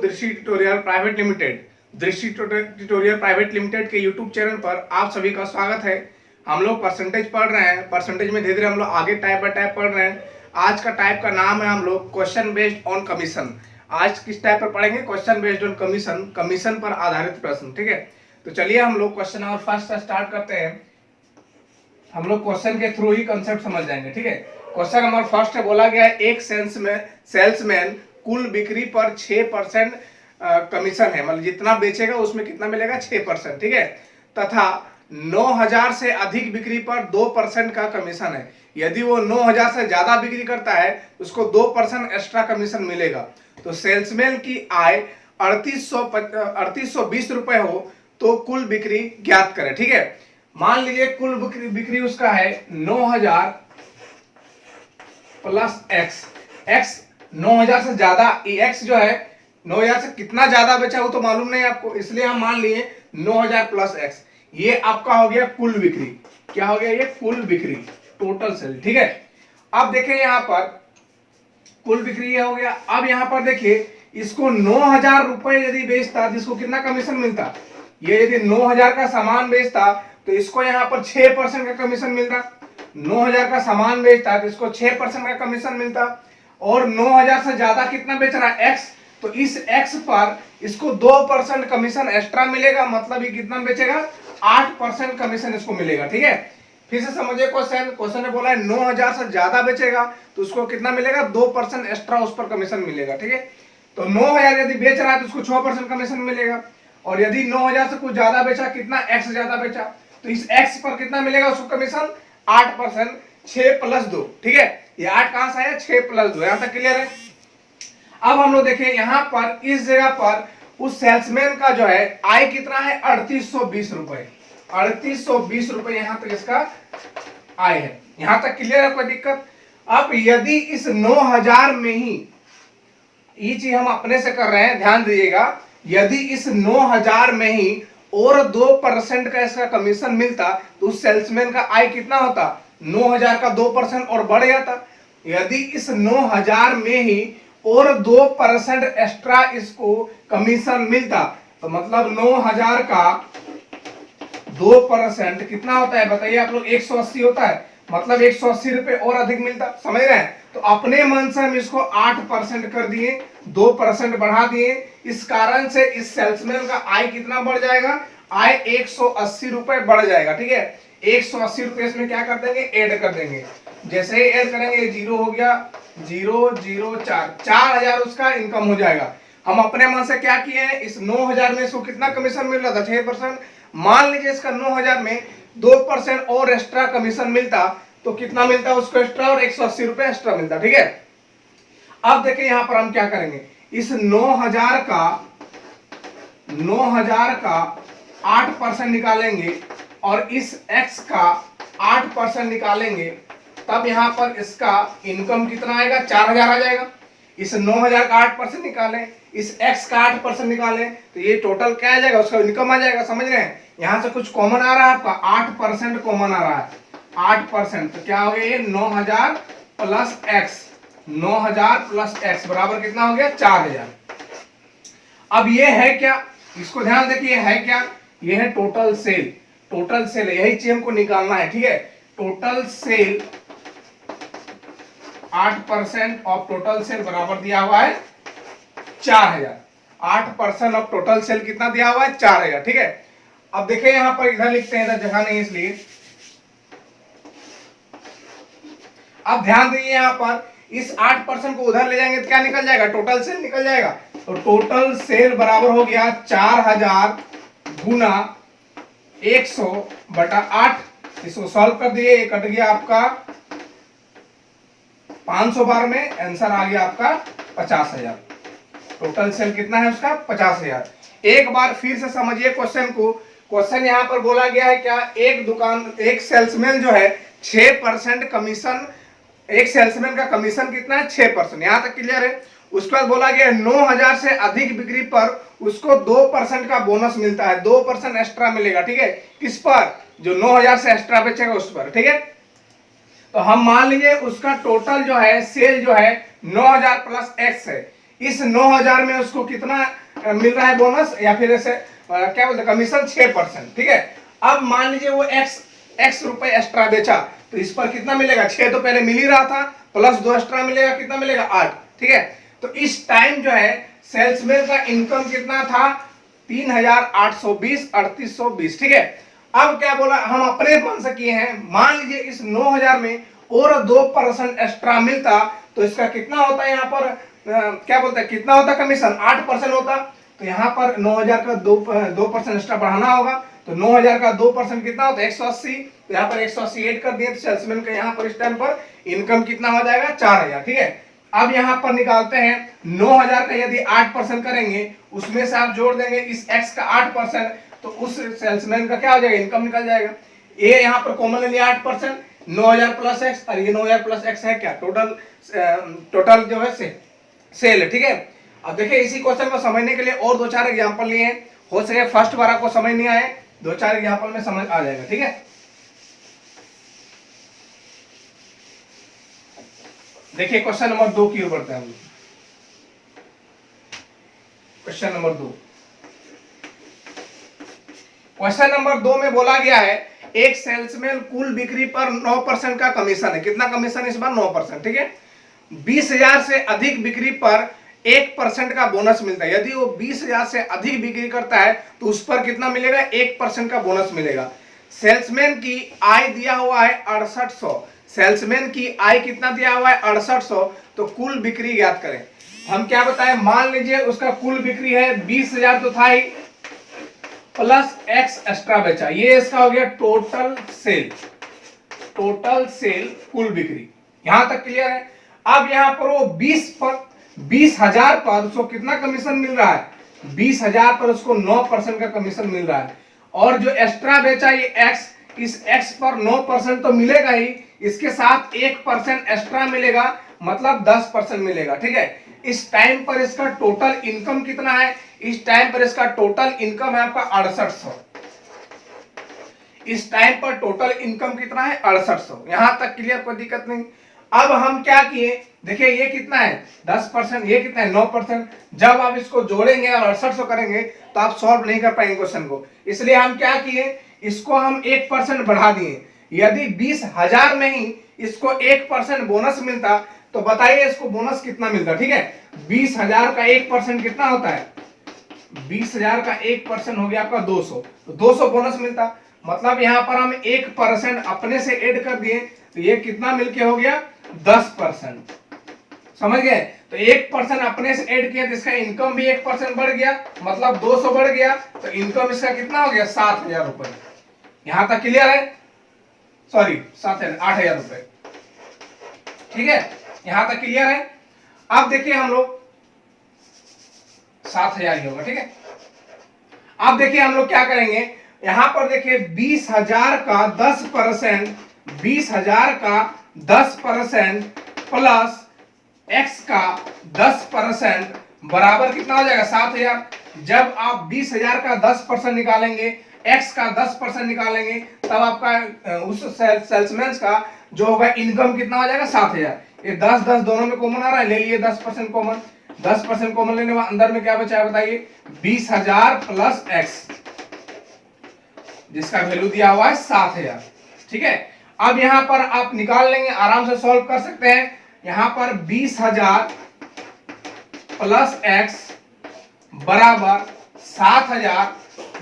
दृष्टि tutorial private limited दृष्टि tutorial private limited के यूट्यूब चैनल पर आप सभी का स्वागत है। हम लोग परसेंटेज पढ़ रहे हैं। परसेंटेज में धीरे धीरे हम लोग आगे टाइप बाय टाइप पढ़ रहे हैं। आज का टाइप का नाम है हम लोग क्वेश्चन बेस्ड ऑन कमीशन। आज किस टाइप पर पढ़ेंगे? Question based on commission, commission पर आधारित प्रश्न। ठीक है, तो चलिए हम लोग क्वेश्चन नंबर फर्स्ट स्टार्ट करते हैं। हम लोग क्वेश्चन के थ्रू ही कंसेप्ट समझ जाएंगे। ठीक है, क्वेश्चन नंबर फर्स्ट है, बोला गया है एक सेल्समैन कुल बिक्री पर 6% कमीशन है, मतलब जितना बेचेगा उसमें कितना मिलेगा? 6%। ठीक है, तथा 9,000 से अधिक बिक्री पर 2% का कमीशन है। यदि वो 9,000 से ज्यादा बिक्री करता है उसको 2% एक्स्ट्रा कमीशन मिलेगा। तो सेल्समैन की आय 3820 रुपए हो तो कुल बिक्री ज्ञात करें। ठीक है, मान लीजिए कुल बिक्री उसका है 9,000 प्लस एक्स 9,000 से ज्यादा, एक्स जो है 9,000 से कितना ज्यादा बेचा वो तो मालूम नहीं आपको, इसलिए हम मान लिए 9,000 प्लस एक्स। ये आपका हो गया कुल बिक्री। क्या हो गया? ये कुल बिक्री, टोटल सेल। ठीक है, अब देखें यहां पर कुल बिक्री ये हो गया। अब यहां पर देखिए इसको 9,000 रुपए यदि बेचता तो इसको कितना कमीशन मिलता? ये यदि 9,000 का सामान बेचता तो इसको यहां पर 6% का कमीशन मिलता। 9,000 का सामान बेचता तो इसको 6% का कमीशन मिलता। और 9,000 से ज्यादा कितना बेच रहा है? एक्स, तो इस एक्स पर इसको 2% कमीशन एक्स्ट्रा मिलेगा, मतलब ये कितना बेचेगा? 8% कमीशन इसको मिलेगा। ठीक है, फिर से समझिए क्वेश्चन ने बोला है 9,000 से ज्यादा बेचेगा तो उसको कितना मिलेगा? 2% एक्स्ट्रा उस पर कमीशन मिलेगा। ठीक है, तो 9,000 यदि बेच रहा है तो उसको 6% कमीशन मिलेगा। और यदि 9,000 से कुछ ज्यादा बेचा, कितना? एक्स ज्यादा बेचा, तो इस एक्स पर कितना मिलेगा उसको कमीशन? 8%। 6 प्लस 2। ठीक है, ये 8 कहां से आया? 6 प्लस 2। यहां तक क्लियर है? अब हम लोग देखें यहां पर इस जगह पर उस सेल्समैन का जो है आय कितना है? 3820 रुपए। 3820 रुपए यहां तक इसका आय है। यहां तक क्लियर है? कोई दिक्कत? अब यदि इस 9,000 में ही, ये चीज हम अपने से कर रहे हैं, ध्यान दीजिएगा, यदि इस 9,000 में ही और 2% का इसका कमीशन मिलता तो उस सेल्समैन का आय कितना होता? 9,000 का 2% और बढ़ जाता। यदि इस 9,000 में ही और 2% एक्स्ट्रा इसको कमीशन मिलता तो मतलब 9,000 का 2% कितना होता है बताइए आप लोग? 180 होता है, मतलब 180 रुपए और अधिक मिलता। समझ रहे हैं? तो अपने मन से हम इसको 8% कर दिए, 2% बढ़ा दिए। इस कारण से इस सेल्समैन का आय कितना बढ़ जाएगा? आय 180 रुपए बढ़ जाएगा। ठीक है, 180 रुपए इसमें क्या कर देंगे? ऐड कर देंगे। जैसे ही ऐड करेंगे जीरो हो गया, 4,000 उसका इनकम हो जाएगा। हम अपने मन से क्या किए हैं? इस 9,000 में इसको कितना कमीशन मिल रहा था? 6%। मान लीजिए इसका 9,000 में 2% और एक्स्ट्रा कमीशन मिलता तो कितना मिलता उसको एक्स्ट्रा? और 180 रुपए एक्स्ट्रा मिलता। ठीक है, अब देखिए यहां पर हम क्या करेंगे, इस 9,000 का 8% निकालेंगे और इस x का 8% निकालेंगे, तब यहां पर इसका इनकम कितना आएगा? 4,000 आ जाएगा। इस 9,000 का 8% निकालें, इस x का 8% निकालें तो ये टोटल क्या आ जाएगा? उसका इनकम आ जाएगा। समझ रहे हैं? यहां से कुछ कॉमन आ रहा है आपका, 8% कॉमन आ रहा है। 8% तो क्या हो गया? ये 9,000 प्लस x, 9,000 प्लस x बराबर कितना हो गया? 4,000। अब ये है क्या? इसको ध्यान देखिए, है क्या? ये है टोटल सेल। टोटल सेल यही चीज हमको निकालना है। ठीक है, total sale 8% of total sale बराबर दिया हुआ है 4,000। 8% ऑफ टोटल सेल कितना दिया हुआ है? 4,000। ठीक है, अब देखिए यहां पर इधर लिखते हैं, इधर जगह नहीं इसलिए। अब ध्यान दीजिए यहां पर इस 8% को उधर ले जाएंगे तो क्या निकल जाएगा? टोटल सेल निकल जाएगा। तो टोटल सेल बराबर हो गया 4,000 गुना 100/8। इसको सॉल्व कर दिए, ये कट गया आपका 500 बार में, आंसर आ गया आपका 50,000। टोटल सेल कितना है उसका? 50,000। एक बार फिर से समझिए क्वेश्चन को। क्वेश्चन यहां पर बोला गया है क्या? एक सेल्समैन जो है 6% कमीशन, एक सेल्समैन का कमीशन कितना है? 6%। यहां तक क्लियर है? उसके बाद बोला गया 9,000 से अधिक बिक्री पर उसको 2% का बोनस मिलता है, 2% एक्स्ट्रा मिलेगा। ठीक है, किस पर? जो 9,000 से एक्स्ट्रा बेचेगा उस पर। ठीक है, तो हम मान लीजिए उसका टोटल जो है सेल जो है 9,000 प्लस एक्स है। इस 9,000 में उसको कितना मिल रहा है बोनस, या फिर ऐसे क्या बोलते हैं कमीशन 6%। ठीक है, अब मान लीजिए वो एक्स रुपए एक्स्ट्रा बेचा, तो इस पर कितना मिलेगा, 6 तो पहले मिल ही रहा था, प्लस 2 एक्स्ट्रा मिलेगा, कितना मिलेगा 8। ठीक है, तो इस टाइम जो है सेल्समैन का इनकम कितना था, 3,820, 3,820। ठीक है, अब क्या बोला, हम अपने मन से किए हैं, मान लीजिए इस 9,000 में और 2% एक्स्ट्रा मिलता तो इसका कितना होता है यहाँ पर क्या बोलते हैं कितना होता कमीशन, 8% होता। तो यहाँ पर 9,000 का 2% एक्स्ट्रा बढ़ाना होगा, तो 9,000 का 2% कितना होता है 180। तो यहाँ पर 180 ऐड कर दिए, तो सेल्समैन का यहाँ पर इस टाइम पर इनकम कितना हो जाएगा 4,000। ठीक है, अब यहाँ पर निकालते हैं 9,000 का यदि 8% करेंगे, उसमें से आप जोड़ देंगे इस x का 8%, तो उस सेल्समैन का क्या हो जाएगा, इनकम निकल जाएगा। ये यहाँ पर कॉमन ले लिया 8%, 9,000 प्लस एक्स, और ये 9,000 प्लस एक्स है क्या, टोटल जो है सेल है। ठीक है, अब देखिए इसी क्वेश्चन को समझने के लिए और 2-4 एग्जांपल लिए हैं, हो सके फर्स्ट बार आपको समझ नहीं आए, 2-4 एग्जांपल में समझ आ जाएगा। ठीक है, देखिए क्वेश्चन नंबर 2 की ओर बढ़ते हैं हम। क्वेश्चन नंबर 2, क्वेश्चन नंबर 2 में बोला गया है एक सेल्समैन कुल बिक्री पर 9% का कमीशन है, कितना कमीशन इस बार 9%। ठीक है, 20,000 से अधिक बिक्री पर 1% का बोनस मिलता है, यदि वो 20,000 से अधिक बिक्री करता है तो उस पर कितना मिलेगा, 1% का बोनस मिलेगा। सेल्समैन की आय दिया हुआ है 6800, सेल्समैन की आय कितना दिया हुआ है 6800, तो कुल बिक्री ज्ञात करें। हम क्या बताएं, मान लीजिए उसका कुल बिक्री है 20,000 तो था ही, प्लस एक्स एक्स्ट्रा बेचा, ये इसका हो गया टोटल सेल कुल बिक्री। यहां तक क्लियर है। अब यहां पर वो 20,000 पर उसको कितना कमीशन मिल रहा है, 20,000 पर उसको 9% का कमीशन मिल रहा है, और जो एक्स्ट्रा बेचा ये एक्स, इस एक्स पर 9% तो मिलेगा ही, इसके साथ 1% एक्स्ट्रा मिलेगा, मतलब 10% मिलेगा। ठीक है, इस टाइम पर इसका टोटल इनकम कितना है, इस टाइम पर इसका टोटल इनकम है आपका 6800। इस टाइम पर टोटल इनकम कितना है 6800, यहां तक क्लियर, कोई दिक्कत नहीं। अब हम क्या किए, देखिए ये कितना है 10%, ये कितना है 9%। जब आप इसको जोड़ेंगे और 6800 करेंगे तो आप सॉल्व नहीं कर पाएंगे क्वेश्चन को, इसलिए हम क्या किए, इसको हम 1% बढ़ा दिए। यदि 20,000 में ही इसको 1% बोनस मिलता तो बताइए इसको बोनस कितना मिलता। ठीक है, 20,000 का 1% कितना होता है, 20,000 का 1% हो गया आपका 200, तो 200 बोनस मिलता, मतलब यहां पर हम 1% अपने से ऐड कर दिए, तो ये कितना मिलके हो गया 10%। समझ गए, तो 1% अपने से ऐड किया तो इसका इनकम भी 1% बढ़ गया, मतलब 200 बढ़ गया, तो इनकम इसका कितना हो गया 7,000 रुपए। यहां तक क्लियर है, सॉरी 7,000 8,000 रुपए। ठीक है, यहां तक क्लियर है। अब देखिए हम लोग 7,000 ही होगा। ठीक है, अब देखिए हम लोग क्या करेंगे, यहां पर देखिए 20,000 का 10%, 20,000 का 10% प्लस x का 10% बराबर कितना हो जाएगा 7,000। जब आप 20,000 का 10% निकालेंगे, x का 10% निकालेंगे, तब आपका उस सेल्समैन का जो होगा इनकम कितना हो जाएगा 7,000। ये 10-10 दोनों में कॉमन आ रहा है, ले लिए 10% कॉमन, 10% कॉमन लेने के अंदर में क्या बचा है बताइए, 20,000 प्लस x, जिसका वैल्यू दिया हुआ है 7,000। ठीक है, अब यहां पर आप निकाल लेंगे, आराम से सॉल्व कर सकते हैं। यहां पर 20,000 प्लस x बराबर 7,000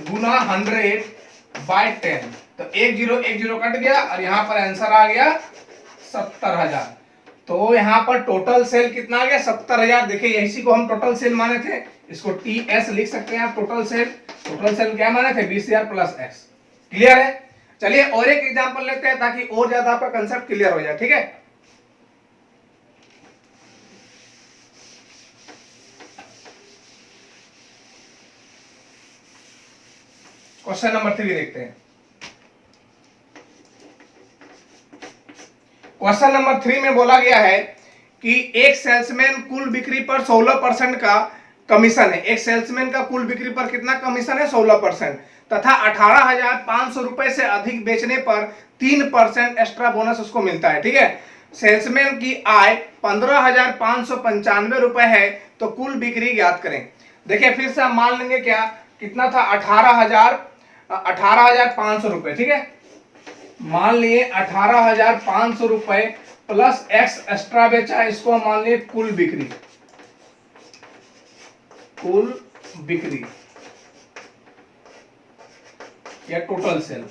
गुना 100/10, तो 10 कट गया और यहां पर आंसर आ गया 70,000। तो यहां पर टोटल सेल कितना आ गया 70,000। देखिए इसी को हम टोटल सेल माने थे, इसको टीएस लिख सकते हैं आप, टोटल सेल क्या माने थे 20,000 प्लस एक्स। क्लियर है, चलिए और एक एग्जांपल लेते हैं ताकि और ज्यादा आपका कंसेप्ट क्लियर हो जाए। ठीक है, क्वेश्चन नंबर 3 देखते हैं। क्वेश्चन नंबर 3 में बोला गया है कि एक सेल्समैन कुल बिक्री पर 16% का कमीशन है, एक सेल्समैन का कुल बिक्री पर कितना कमीशन है 16%, तथा 18,500 रुपए से अधिक बेचने पर 3% एक्स्ट्रा बोनस उसको मिलता है। ठीक है, सेल्समैन की आय 15,595 रुपए है, तो कुल बिक्री ज्ञात करें। देखिए फिर से हम मान लेंगे क्या, कितना था, 18,500 रुपए, ठीक है। मान लिए 18,500 रुपए प्लस एक्स एक्स्ट्रा बेचा, इसको हम मान लिए कुल बिक्री, कुल बिक्री या टोटल सेल।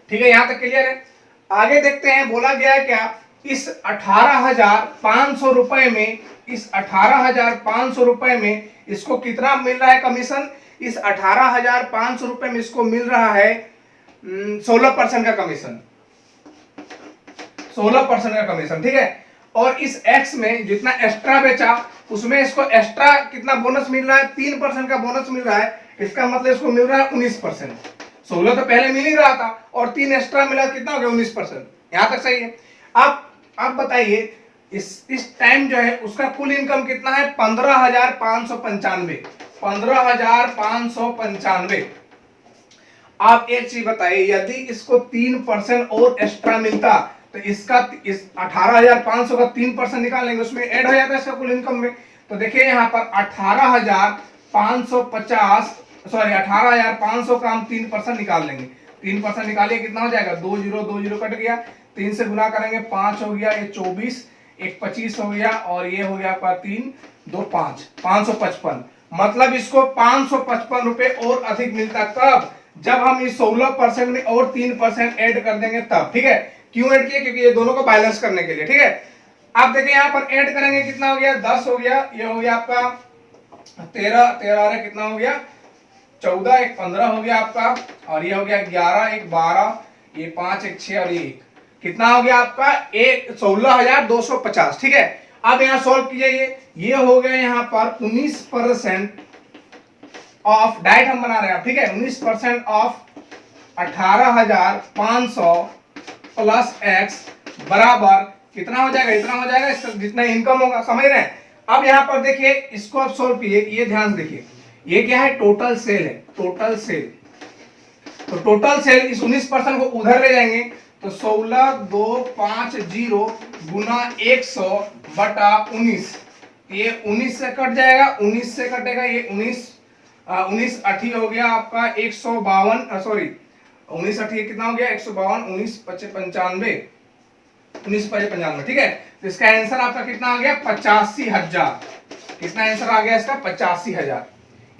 ठीक है, यहां तक क्लियर है। आगे देखते हैं, बोला गया है क्या, इस 18,500 रुपए में, इस 18,500 रुपए में इसको कितना मिल रहा है कमीशन। इस 18,500 रुपए में इसको मिल रहा है 16% का कमीशन, 16% का कमीशन, ठीक है। और इस एक्स में जितना एक्स्ट्रा बेचा उसमें इसको एक्स्ट्रा कितना बोनस मिल रहा है, 3% का बोनस मिल रहा है। इसका मतलब इसको मिल रहा है 19%। 16 तो पहले मिल ही रहा था और 3 एक्स्ट्रा मिला, कितना हो गया 19%। यहां तक सही है। अब बताइए इस टाइम जो है उसका कुल इनकम कितना है, 15,595, 15,595। आप एक चीज बताइए, यदि इसको 3% और एक्स्ट्रा मिलता तो इसका इस 18,500 का 3% निकाल लेंगे, उसमें ऐड हो जाता है इसका कुल इनकम में। तो देखिए यहाँ पर 18,550, सॉरी 18,500 का हम 3% निकाल लेंगे। 3% निकालिए, कितना हो जाएगा, 2 जीरो 2 जीरो कट गया, 3 से गुना करेंगे 5 हो गया, ये 24, एक 25 हो गया, और ये हो गया आपका 3 2 5, 555। मतलब इसको 555 रुपए और अधिक मिलता, कब, जब हम इस 16% में और 3% ऐड कर देंगे तब। ठीक है, क्यों ऐड किया, क्योंकि ये दोनों को बैलेंस करने के लिए। ठीक है, आप देखिए यहाँ पर ऐड करेंगे, कितना हो गया, 10 हो गया, ये हो गया आपका 13, 13 कितना हो गया 14, एक 15 हो गया आपका, और ये हो गया 11, एक 12, ये 5, एक 6, और ये 1, कितना हो गया आपका 16,250। ठीक है, अब यहाँ सॉल्व कीजिए, ये हो गया यहाँ पर 19% ऑफ, डाइट हम बना रहे हैं, ठीक है, 19% ऑफ 18,500 प्लस एक्स बराबर कितना हो जाएगा, इतना हो जाएगा, इसका जितना इनकम होगा, समझ रहे हैं। अब यहाँ पर देखिए, इसको आप सोल्व कीजिए, ये ध्यान से देखिए, ये क्या है, टोटल सेल है, टोटल सेल। तो टोटल सेल, इस 19% को उधर ले जाएंगे तो 16,250 गुना 100 बटा 19, ये 19 से कट जाएगा, 19 से कटेगा, ये 19 अठी हो गया आपका 152, सॉरी 19 अठी कितना हो गया 152, 19 पचे 95, 19 पचे 95। ठीक है, तो इसका आंसर आपका कितना आ गया 85,000। कितना आंसर आ गया इसका 85,000।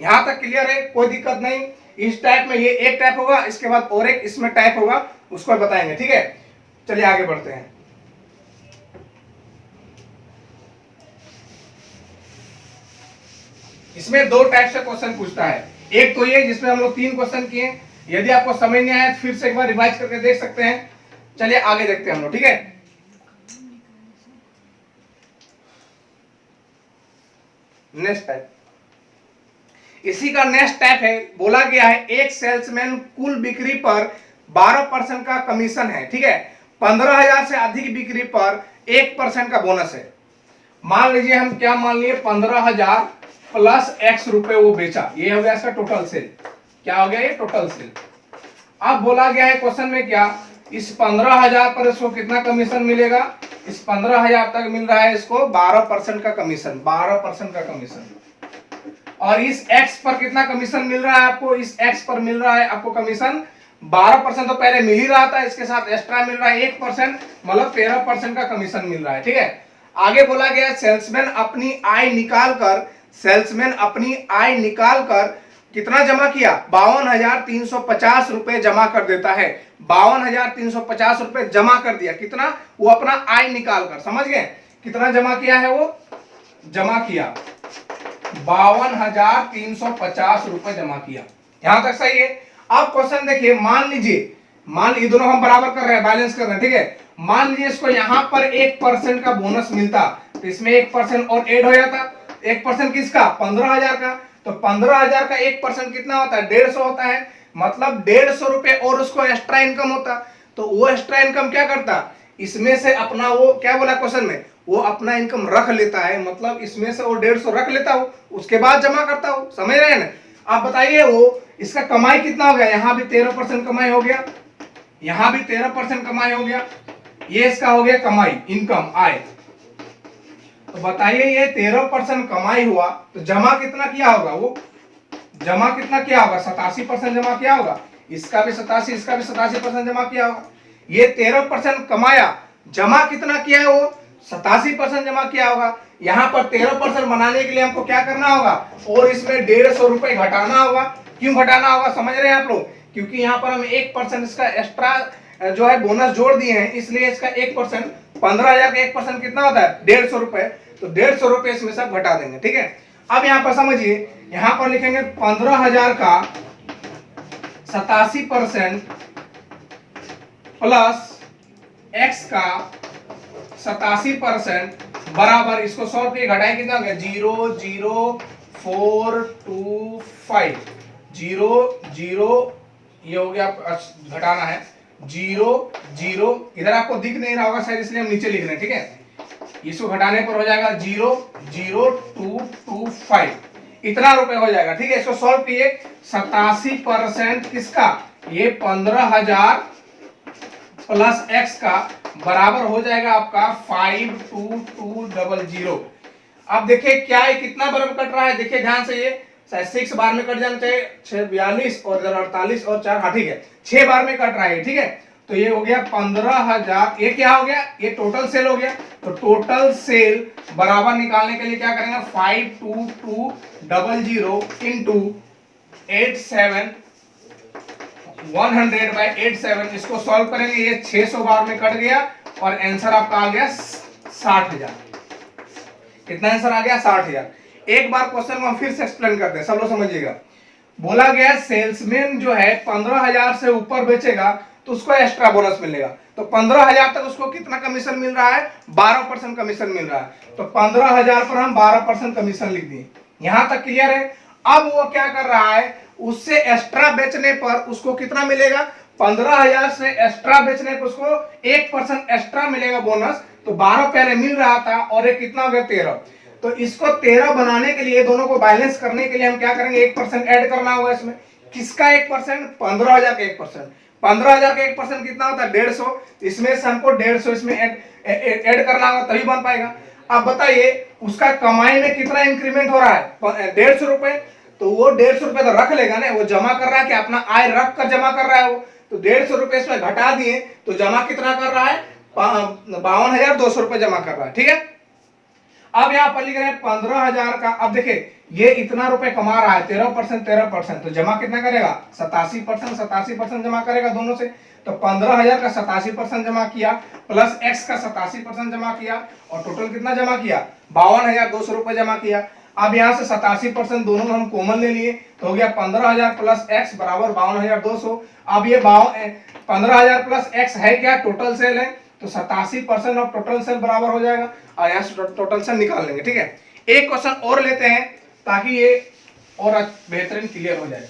यहां तक क्लियर है, कोई दिक्कत नहीं। इस टाइप में ये एक टाइप होगा, इसके बाद और एक इसमें टाइप होगा, उसको बताएंगे। ठीक है, चलिए आगे बढ़ते हैं। इसमें दो टाइप से क्वेश्चन पूछता है, एक तो ये जिसमें हम लोग 3 क्वेश्चन किए, यदि आपको समझ नहीं आया तो फिर से एक बार रिवाइज करके देख सकते हैं। चलिए आगे देखते हैं हम लोग। ठीक है, नेक्स्ट टाइप, इसी का नेक्स्ट टाइप है, बोला गया है एक सेल्समैन कुल बिक्री पर 12% का कमीशन है। ठीक है, 15,000 से अधिक बिक्री पर 1% का बोनस है। मान लीजिए हम क्या मान लिए, 15,000 प्लस एक्स रुपए वो बेचा, ये हो गया इसका टोटल सेल। क्या हो गया, ये टोटल सेल। अब बोला गया है क्वेश्चन में क्या, इस 15,000 पर इसको कितना कमीशन मिलेगा, इस 15,000 तक मिल रहा है इसको 12% का कमीशन, 12% का कमीशन। और इस एक्स पर कितना कमीशन मिल रहा है आपको, इस एक्स पर मिल रहा है आपको कमीशन 12%, तो पहले मिल ही रहा था, इसके साथ एक्स्ट्रा मिल रहा है 1%, मतलब 13% का कमीशन मिल रहा है। ठीक है, आगे बोला गया सेल्समैन अपनी आय निकाल कर, सेल्समैन अपनी आय निकाल कर कितना जमा किया, 52,350 रुपए जमा कर देता है। 52,350 रुपए जमा कर दिया, कितना, वो अपना आय निकाल कर, समझ गए, कितना जमा किया है, वो जमा किया 52,350 रुपए जमा किया। यहां तक सही है। अब क्वेश्चन देखिए, मान लीजिए दोनों हम बराबर कर रहे हैं, बैलेंस कर रहे हैं। ठीक है, मान लीजिए इसको यहां पर 1% का बोनस मिलता तो इसमें 1% और ऐड हो जाता। 1% किसका, 15,000 का, तो 15,000 का 1% कितना होता है, 150 होता है, मतलब 150 रुपए और उसको एक्स्ट्रा इनकम होता। तो वो एक्स्ट्रा इनकम क्या करता, इसमें से अपना, वो क्या बोला क्वेश्चन में, वो अपना इनकम रख लेता है, मतलब इसमें से वो 150 रख लेता हो, उसके बाद जमा करता हो, समझ रहे हैं ना। आप बताइए वो इसका कमाई कितना हो गया, यहां भी 13% कमाई हो गया, यहां भी 13% कमाई हो गया, ये इसका हो गया कमाई, इनकम, आय। तो बताइए ये 13% कमाई हुआ तो जमा कितना किया होगा, वो जमा कितना किया होगा, 87% जमा किया होगा, इसका भी 87, इसका भी 87% जमा किया होगा। ये 13% कमाया, जमा कितना किया है, वो 87% जमा किया होगा। यहाँ पर 13% बनाने के लिए हमको क्या करना होगा, और इसमें 150 रुपए घटाना होगा। क्यों घटाना होगा समझ रहे हैं आप लोग, क्योंकि यहाँ पर हम 1% इसका एक्स्ट्रा जो है बोनस जोड़ दिए हैं, इसलिए इसका 1%, 15,000 का 1% कितना होता है, 150 रुपए। तो 150 रुपए इसमें सब घटा देंगे, ठीक है। अब यहाँ पर समझिए, यहाँ पर लिखेंगे 15,000 का 87% प्लस x का 87% बराबर, इसको 100 पे घटाएं कितना हो गया, 00425, 0 ये हो गया, घटाना है 0 इधर आपको दिख नहीं रहा होगा शायद, इसलिए हम नीचे लिख रहे हैं, ठीक है। इसको घटाने पर हो जाएगा 00225, इतना रुपए हो जाएगा, ठीक है। इसको सॉल्व किए, 87% किसका, ये 15,000 प्लस x का बराबर हो जाएगा आपका 52200। अब देखिए क्या है, कितना बराबर कट रहा है, देखिए ध्यान से, ये 6 बार में कट जाना चाहिए, 6 42 और इधर 48 और 4, हाँ ठीक है, 6 बार में कट रहा है, ठीक है। तो ये हो गया 15,000, ये क्या हो गया, ये टोटल सेल हो गया। तो टोटल सेल बराबर निकालने के लिए क्या करेंगे, 52200 इंटू 87 100/87, इसको सॉल्व करेंगे, ये 600 बार में कट गया और आंसर आपका आ गया 60,000। कितना आंसर आ गया, 60,000। एक बार क्वेश्चन को हम फिर से एक्सप्लेन करते हैं, सब लोग समझिएगा। बोला गया सेल्समैन जो है 15,000 से ऊपर बेचेगा तो उसको एक्स्ट्रा बोनस मिलेगा। तो 15,000 तक उसको कितना कमीशन मिल रहा है, 12% कमीशन मिल रहा है। तो 15,000 पर हम 12% कमीशन लिख दिए, यहां तक क्लियर है। अब वो क्या कर रहा है, उससे एक्स्ट्रा बेचने पर उसको कितना मिलेगा, 15,000 से एक्स्ट्रा बेचने पर उसको 1% एक्स्ट्रा मिलेगा बोनस। तो 12 पहले मिल रहा था और ये कितना हो गया, 13। तो इसको 13 बनाने के लिए, दोनों को बैलेंस करने के लिए हम क्या करेंगे, 1% ऐड करना होगा इसमें। किसका 1%, 15,000 का 1%। 15,000 का 1% कितना होता है, 150। इसमें से हमको 150 इसमें ऐड करना होगा, तभी बन पाएगा। अब बताइए उसका कमाई में कितना इंक्रीमेंट हो रहा है, 150 रुपए। तो वो 150 रुपए तो रख लेगा ना, वो जमा कर रहा है कि अपना आय रख कर जमा कर रहा है वो। तो 150 रुपए इसमें घटा दिए तो जमा कितना कर रहा है, 52,200 रुपए जमा कर रहा है, ठीक है। अब यहाँ पर लिख रहे हैं 15,000 का। अब देखिए ये इतना रुपए कमा रहा है, 13%, तो जमा कितना करेगा, 87% जमा करेगा दोनों से। तो 15,000 का 87% जमा किया, प्लस x का 87% जमा किया, और टोटल कितना जमा किया, 52,200 रुपए जमा किया। अब यहाँ से 87% दोनों हम कॉमन ले लिए, तो हो गया 15,000 प्लस x बराबर 52,200। अब ये 15,000 प्लस x है क्या, टोटल सेल है। तो 87% ऑफ टोटल सेल बराबर हो जाएगा, और यहाँ से टोटल सेल निकाल लेंगे, ठीक है। एक क्वेश्चन और लेते हैं ताकि ये और बेहतरीन क्लियर हो जाए।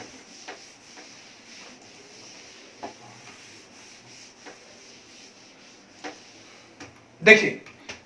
देखिए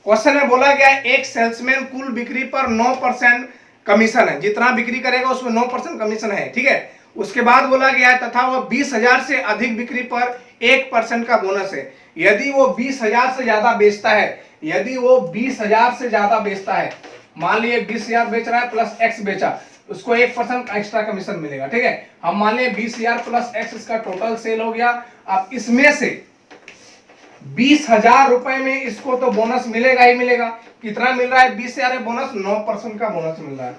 क्वेश्चन में बोला गया है, एक सेल्समैन कुल बिक्री पर 9% कमीशन है, जितना बिक्री करेगा उसमें 9% कमीशन है, ठीक है। उसके बाद बोला गया है तथा वह 20,000 से अधिक बिक्री पर 1% का बोनस है। यदि वो 20,000 से ज्यादा बेचता है, यदि वो 20,000 से ज्यादा बेचता है, मान लीजिए 20,000 बेच रहा है प्लस x बेचा, उसको 1% एक्स्ट्रा कमीशन मिलेगा, ठीक है। हम मान लिया 20,000 प्लस x इसका टोटल सेल हो गया। अब इसमें से 20,000 रुपए में इसको तो बोनस मिलेगा ही मिलेगा। कितना मिल रहा है, 20,000 बोनस, 9% का बोनस मिल रहा है।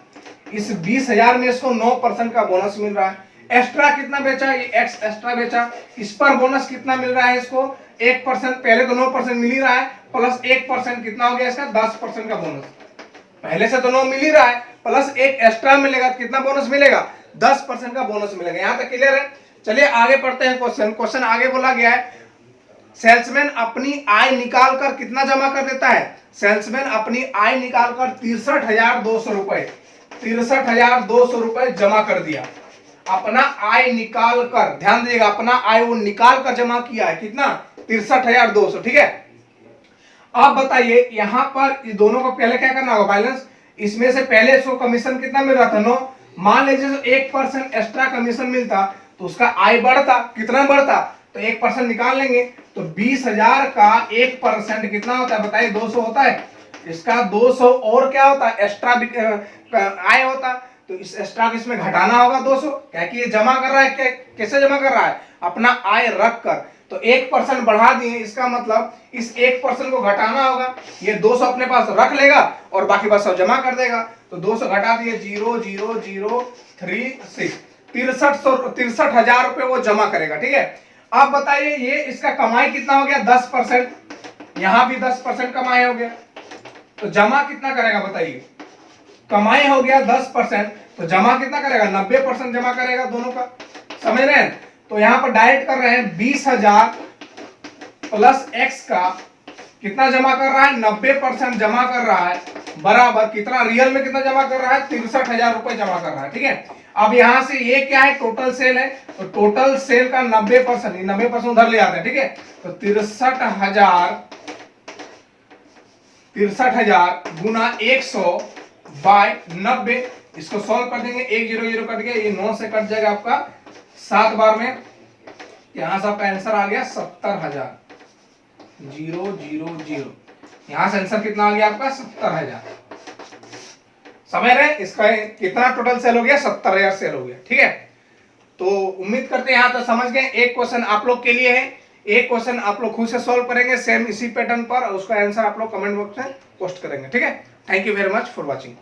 इस 20,000 में इसको 9% का बोनस मिल रहा है। एक्स्ट्रा कितना बेचा, ये x एक्स्ट्रा बेचा, इस पर बोनस कितना मिल रहा है इसको, 1%। पहले तो 9% मिल ही रहा है, प्लस 1% कितना हो गया इसका, 10% का बोनस। पहले से तो 9 मिल ही रहा है, प्लस 1 एक्स्ट्रा मिलेगा, कितना बोनस मिलेगा, 10% का बोनस मिलेगा। यहां तक क्लियर है। चलिए आगे पढ़ते हैं क्वेश्चन आगे बोला गया है, सेल्समैन अपनी आय निकालकर कितना जमा कर देता है, सेल्समैन अपनी आय निकालकर 63,200 रुपए, 63,200 रुपए जमा कर दिया। अपना आय निकाल कर, ध्यान दीजिएगा, अपना आय वो निकाल कर जमा किया है, कितना, 63,200, ठीक है। अब बताइए यहां पर इस दोनों को पहले क्या करना होगा, बैलेंस। इसमें से पहले इसको कमीशन कितना मिल रहा था, 9। मान लीजिए 1% एक्स्ट्रा कमीशन मिलता तो उसका आय बढ़ता, कितना बढ़ता, तो 1% निकाल लेंगे। तो 20,000 का 1% कितना होता है बताइए, 200 होता है। इसका 200 और क्या होता है एक्स्ट्रा आय होता, तो इस एक्स्ट्रा को इसमें घटाना होगा 200, क्या कि ये जमा कर रहा है, कैसे जमा कर रहा है, अपना आय रख कर। तो 1% बढ़ा दिए, इसका मतलब इस 1% को घटाना होगा, ये 200 अपने पास रख लेगा और बाकी बस जमा कर देगा। तो 200 घटा दिए 00036, 63,000 रुपए वो जमा करेगा। ठीक है, अब बताइए ये इसका कमाई कितना हो गया, 10%, यहां भी 10% कमाई हो गया, तो जमा कितना करेगा बताइए, कमाई हो गया 10%, तो जमा कितना करेगा, 90% जमा करेगा दोनों का, समझ रहे हैं। तो यहां पर डायरेक्ट कर रहे हैं 20,000 प्लस x का कितना जमा कर रहा है, 90% जमा कर रहा है, बराबर कितना रियल में कितना जमा कर रहा है, 63,000 रुपए जमा कर रहा है। ठीक है, अब यहां से ये क्या है, टोटल सेल है, तो टोटल सेल का 90%, 90% उधर ले आते हैं। ठीक है, तो 63,000 गुना 100 बाय 90, इसको सॉल्व कर देंगे, 1 0 0 कट गया, ये 9 से कट जाएगा आपका 7 बार में, यहां से आपका आंसर आ गया 70,000, 000, यहां से आंसर कितना आ गया आपका 70,000। समझ रहे हैं, इसका कितना टोटल सेल हो गया, 70,000 सेल हो गया। ठीक है, तो उम्मीद करते हैं यहां तक समझ गए। एक क्वेश्चन आप लोग के लिए है, एक क्वेश्चन आप लोग खुद से सॉल्व करेंगे सेम इसी पैटर्न पर, उसका आंसर आप लोग कमेंट बॉक्स में पोस्ट करेंगे। ठीक है, thank you very much for watching.